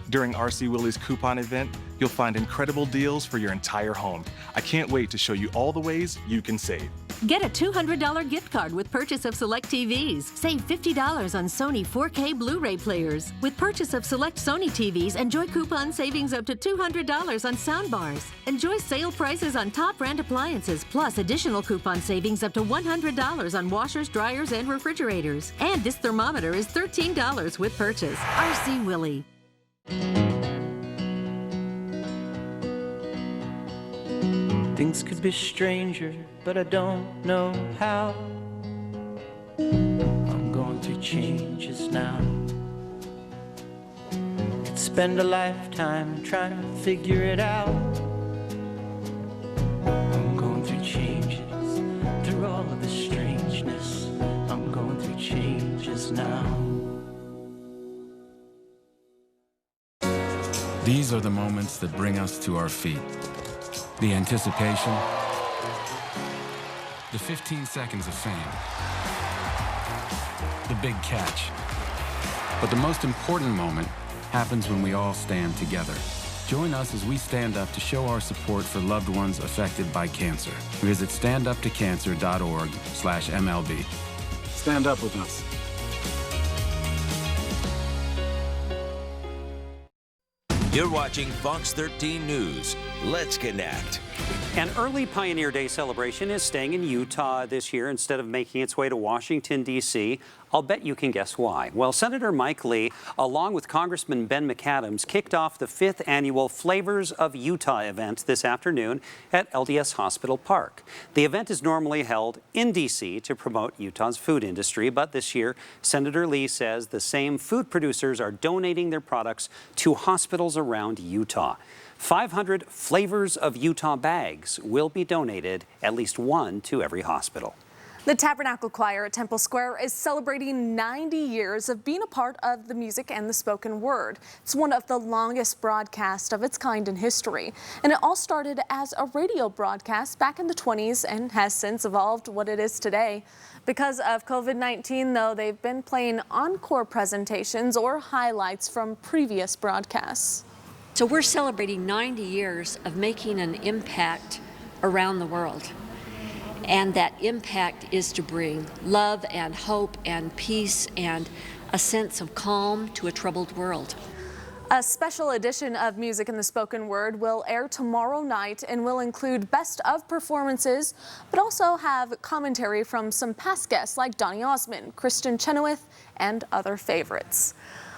During RC Willie's coupon event, you'll find incredible deals for your entire home. I can't wait to show you all the ways you can save. Get a $200 gift card with purchase of select TVs. Save $50 on Sony 4K Blu-ray players. With purchase of select Sony TVs, enjoy coupon savings up to $200 on soundbars. Enjoy sale prices on top brand appliances, plus additional coupon savings up to $100 on washers, dryers, and refrigerators. And this thermometer is $13 with purchase. RC Willie. Things could be stranger, but I don't know how. I'm going through changes now. Could spend a lifetime trying to figure it out. I'm going through changes, through all of the strangeness. I'm going through changes now. These are the moments that bring us to our feet. The anticipation, the 15 seconds of fame, the big catch. But the most important moment happens when we all stand together. Join us as we stand up to show our support for loved ones affected by cancer. Visit standuptocancer.org/MLB. Stand up with us. You're watching Fox 13 News. Let's connect. An early Pioneer Day celebration is staying in Utah this year instead of making its way to Washington, D.C. I'll bet you can guess why. Well, Senator Mike Lee, along with Congressman Ben McAdams, kicked off the 5th annual Flavors of Utah event this afternoon at LDS Hospital Park. The event is normally held in D.C. to promote Utah's food industry, but this year, Senator Lee says the same food producers are donating their products to hospitals around Utah. 500 Flavors of Utah bags will be donated, at least one to every hospital. The Tabernacle Choir at Temple Square is celebrating 90 years of being a part of the music and the spoken word. It's one of the longest broadcasts of its kind in history, and it all started as a radio broadcast back in the 20s and has since evolved what it is today. Because of COVID-19, though, they've been playing encore presentations or highlights from previous broadcasts. So we're celebrating 90 years of making an impact around the world. And that impact is to bring love and hope and peace and a sense of calm to a troubled world. A special edition of Music in the Spoken Word will air tomorrow night and will include best of performances, but also have commentary from some past guests like Donny Osmond, Kristen Chenoweth, and other favorites.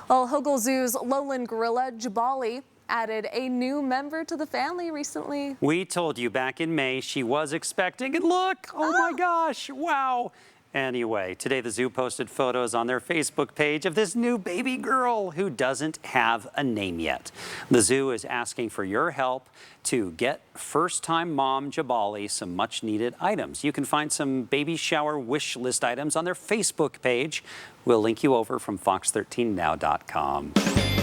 Well, Hogle Zoo's lowland gorilla, Jabali, added a new member to the family recently. We told you back in May she was expecting, and look, oh my gosh, wow. Anyway, today the zoo posted photos on their Facebook page of this new baby girl who doesn't have a name yet. The zoo is asking for your help to get first-time mom Jabali some much-needed items. You can find some baby shower wish list items on their Facebook page. We'll link you over from fox13now.com.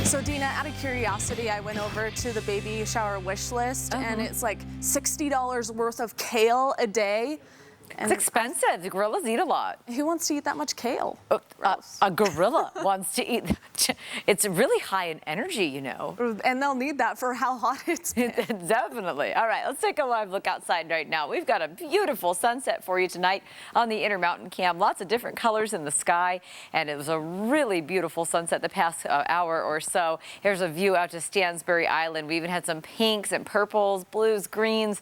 So Dina, out of curiosity, I went over to the baby shower wish list, and it's like $60 worth of kale a day. It's expensive. The gorillas eat a lot. Who wants to eat that much kale? A gorilla wants to eat. It's really high in energy, you know. And they'll need that for how hot it's been. Definitely. All right, let's take a live look outside right now. We've got a beautiful sunset for you tonight on the Intermountain Cam. Lots of different colors in the sky, and it was a really beautiful sunset the past hour or so. Here's a view out to Stansbury Island. We even had some pinks and purples, blues, greens.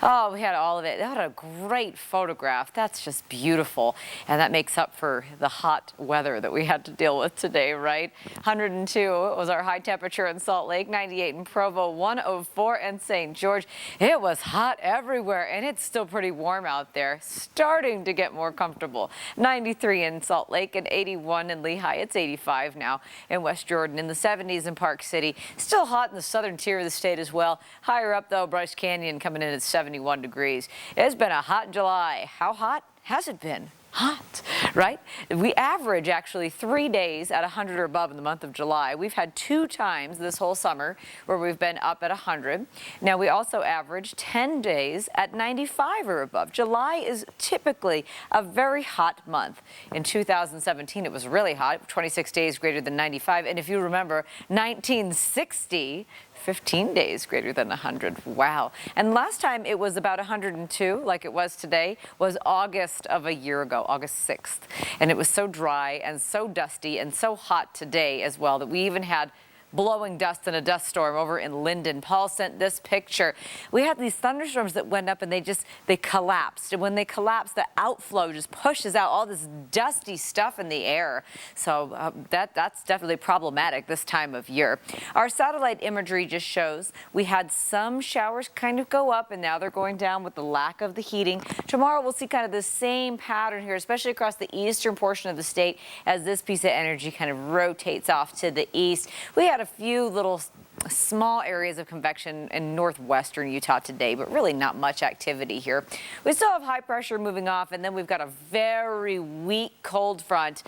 Oh, we had all of it. That was a great photo photograph. That's just beautiful. And that makes up for the hot weather that we had to deal with today, right? 102 was our high temperature in Salt Lake, 98 in Provo, 104 in St. George. It was hot everywhere, and it's still pretty warm out there. Starting to get more comfortable. 93 in Salt Lake and 81 in Lehigh. It's 85 now in West Jordan. In the 70s in Park City. Still hot in the southern tier of the state as well. Higher up, though, Bryce Canyon coming in at 71 degrees. It's been a hot July. How hot has it been? Hot, right? We average actually 3 days at 100 or above in the month of July. We've had 2 times this whole summer where we've been up at 100. Now we also average 10 days at 95 or above. July is typically a very hot month. In 2017, it was really hot, 26 days greater than 95. And if you remember, 1960, 15 days greater than 100. Wow. And last time it was about 102, like it was today, was August of a year ago, August 6th. And it was so dry and so dusty and so hot today as well that we even had blowing dust in a dust storm over in Linden. Paul sent this picture. We had these thunderstorms that went up and they collapsed. And when they collapse, the outflow just pushes out all this dusty stuff in the air. So that's definitely problematic this time of year. Our satellite imagery just shows we had some showers kind of go up and now they're going down with the lack of the heating. Tomorrow we'll see kind of the same pattern here, especially across the eastern portion of the state as this piece of energy kind of rotates off to the east. We had a few little small areas of convection in northwestern Utah today, but really not much activity here. We still have high pressure moving off, and then we've got a very weak cold front.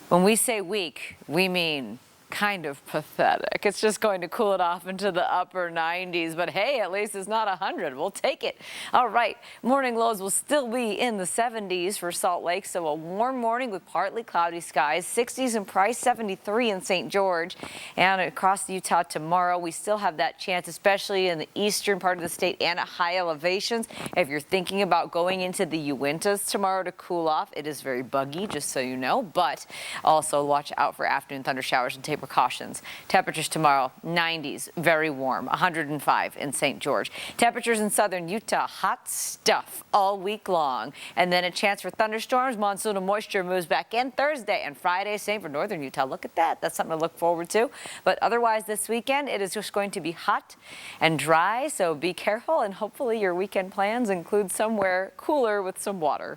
When we say weak, we mean kind of pathetic. It's just going to cool it off into the upper 90s, but hey, at least it's not 100. We'll take it. All right, morning lows will still be in the 70s for Salt Lake, so a warm morning with partly cloudy skies. 60s in Price, 73 in St. George, and across Utah tomorrow, we still have that chance, especially in the eastern part of the state and at high elevations. If you're thinking about going into the Uintas tomorrow to cool off, it is very buggy, just so you know, but also watch out for afternoon thunder showers and take precautions. Temperatures tomorrow, 90s, very warm, 105 in St. George. Temperatures in southern Utah, hot stuff all week long. And then a chance for thunderstorms. Monsoon and moisture moves back in Thursday and Friday. Same for northern Utah. Look at that. That's something to look forward to. But otherwise this weekend, it is just going to be hot and dry. So be careful, and hopefully your weekend plans include somewhere cooler with some water.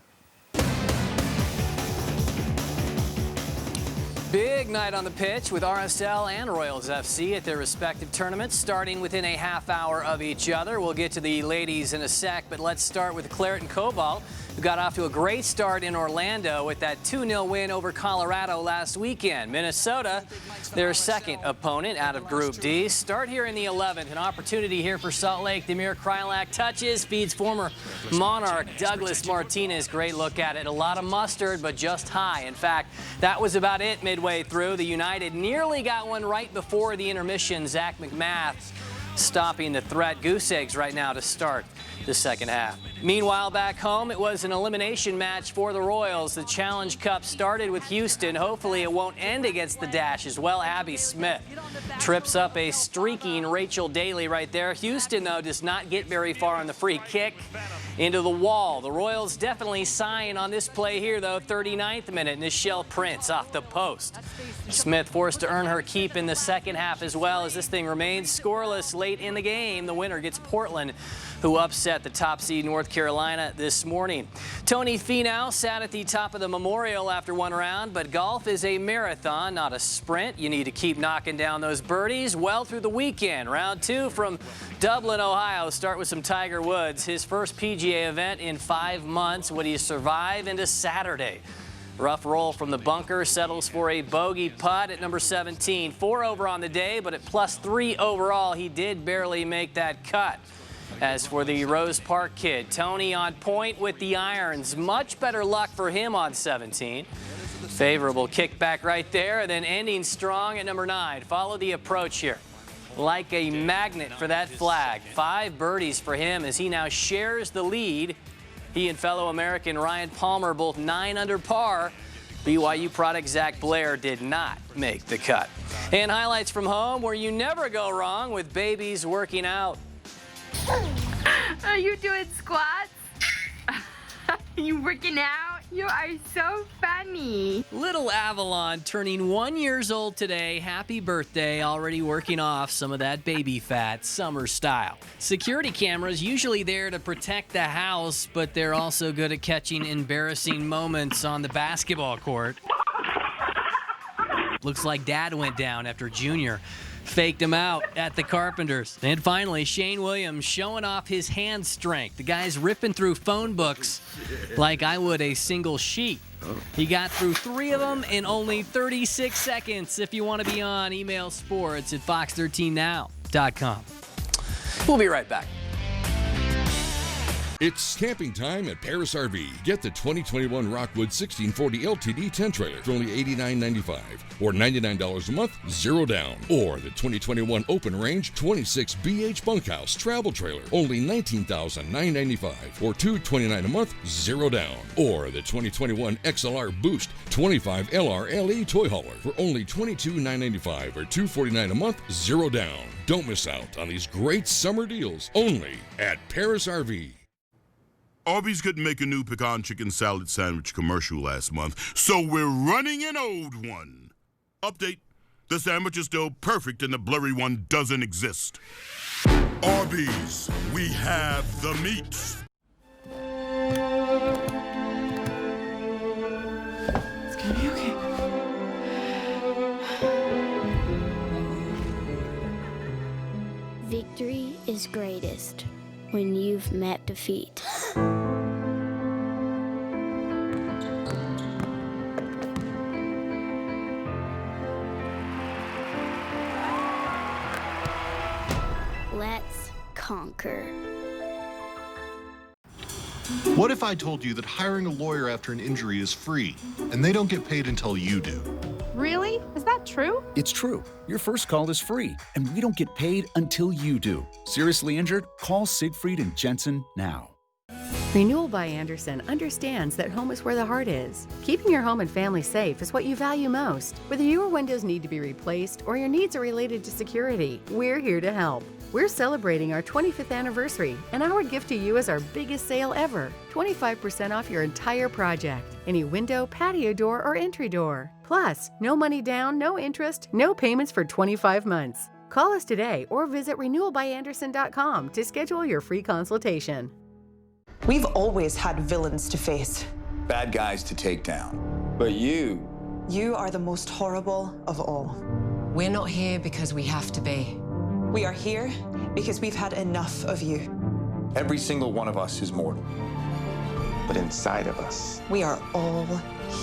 Big night on the pitch with RSL and Royals FC at their respective tournaments, starting within a half hour of each other. We'll get to the ladies in a sec, but let's start with Claret and Cobalt, who got off to a great start in Orlando with that 2-0 win over Colorado last weekend. Minnesota, their second opponent out of Group D. Start here in the 11th. An opportunity here for Salt Lake. Damir Kreilach touches, feeds former Monarch Douglas Martinez. Great look at it. A lot of mustard, but just high. In fact, that was about it midway through. The United nearly got one right before the intermission. Zach McMath stopping the threat. Goose eggs right now to start the second half. Meanwhile, back home, it was an elimination match for the Royals. The Challenge Cup started with Houston. Hopefully it won't end against the Dash as well. Abby Smith trips up a streaking Rachel Daly right there. Houston, though, does not get very far on the free kick into the wall. The Royals definitely sign on this play here, though. 39th minute, Nichelle Prince off the post. Smith forced to earn her keep in the second half as well, as this thing remains scoreless late in the game. The winner gets Portland, who upset the top seed North Carolina this morning. Tony Finau sat at the top of the Memorial after one round, but golf is a marathon, not a sprint. You need to keep knocking down those birdies well through the weekend. Round 2 from Dublin, Ohio. Start with some Tiger Woods. His first PGA event in 5 months. Would he survive into Saturday? Rough roll from the bunker, settles for a bogey putt at number 17. 4 over on the day, but at +3 overall, he did barely make that cut. As for the Rose Park kid, Tony on point with the irons. Much better luck for him on 17. Favorable kickback right there, and then ending strong at number 9. Follow the approach here. Like a magnet for that flag. 5 birdies for him as he now shares the lead. He and fellow American Ryan Palmer both 9 under par. BYU product Zach Blair did not make the cut. And highlights from home where you never go wrong with babies working out. Are you doing squats? You working out? You are so funny. Little Avalon turning 1 year old today. Happy birthday. Already working off some of that baby fat, summer style. Security cameras usually there to protect the house, but they're also good at catching embarrassing moments on the basketball court. Looks like Dad went down after Junior faked him out at the Carpenters. And finally, Shane Williams showing off his hand strength. The guy's ripping through phone books like I would a single sheet. He got through 3 of them in only 36 seconds. If you want to be on, email sports@fox13now.com. We'll be right back. It's camping time at Paris RV. Get the 2021 Rockwood 1640 LTD 10 trailer for only $89.95 or $99 a month, 0 down. Or the 2021 Open Range 26 BH Bunkhouse travel trailer, only $19,995 or $229 a month, 0 down. Or the 2021 XLR Boost 25 LR LE toy hauler for only $22,995 or $249 a month, 0 down. Don't miss out on these great summer deals only at Paris RV. Arby's couldn't make a new pecan chicken salad sandwich commercial last month, so we're running an old one. Update: the sandwich is still perfect and the blurry one doesn't exist. Arby's, we have the meats. It's gonna be okay. Victory is greatest when you've met defeat. Let's conquer. What if I told you that hiring a lawyer after an injury is free, and they don't get paid until you do? Really? Is that true? It's true. Your first call is free, and we don't get paid until you do. Seriously injured? Call Siegfried and Jensen now. Renewal by Andersen understands that home is where the heart is. Keeping your home and family safe is what you value most. Whether your windows need to be replaced or your needs are related to security, we're here to help. We're celebrating our 25th anniversary, and our gift to you is our biggest sale ever. 25% off your entire project. Any window, patio door, or entry door. Plus, no money down, no interest, no payments for 25 months. Call us today or visit renewalbyandersen.com to schedule your free consultation. We've always had villains to face. Bad guys to take down. But you are the most horrible of all. We're not here because we have to be. We are here because we've had enough of you. Every single one of us is mortal. But inside of us, we are all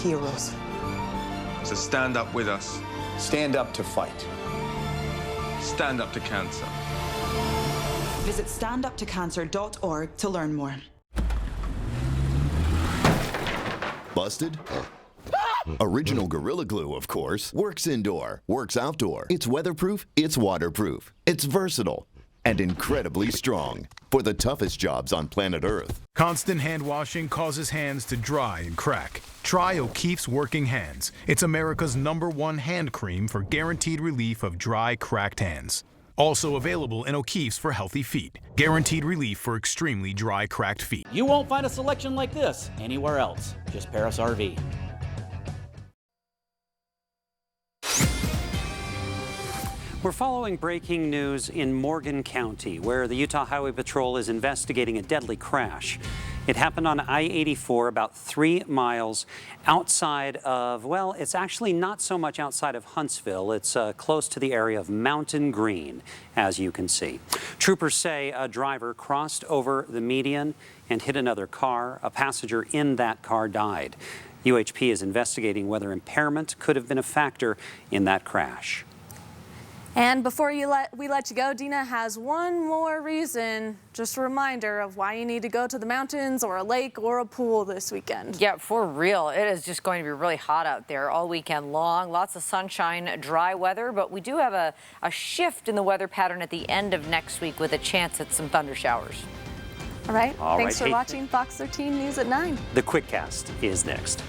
heroes. So stand up with us. Stand up to fight. Stand up to cancer. Visit standuptocancer.org to learn more. Busted? Original Gorilla Glue, of course. Works indoor, works outdoor. It's weatherproof, it's waterproof. It's versatile and incredibly strong for the toughest jobs on planet Earth. Constant hand washing causes hands to dry and crack. Try O'Keefe's Working Hands. It's America's #1 hand cream for guaranteed relief of dry, cracked hands. Also available in O'Keefe's for healthy feet. Guaranteed relief for extremely dry, cracked feet. You won't find a selection like this anywhere else. Just Paris RV. We're following breaking news in Morgan County, where the Utah Highway Patrol is investigating a deadly crash. It happened on I-84 about 3 miles outside of, well, it's actually not so much outside of Huntsville. It's close to the area of Mountain Green, as you can see. Troopers say a driver crossed over the median and hit another car. A passenger in that car died. UHP is investigating whether impairment could have been a factor in that crash. And before we let you go, Dina has one more reason, just a reminder of why you need to go to the mountains or a lake or a pool this weekend. Yeah, for real. It is just going to be really hot out there all weekend long. Lots of sunshine, dry weather, but we do have a shift in the weather pattern at the end of next week with a chance at some thunder showers. All right. Thanks for watching Fox 13 News at 9. The Quickcast is next.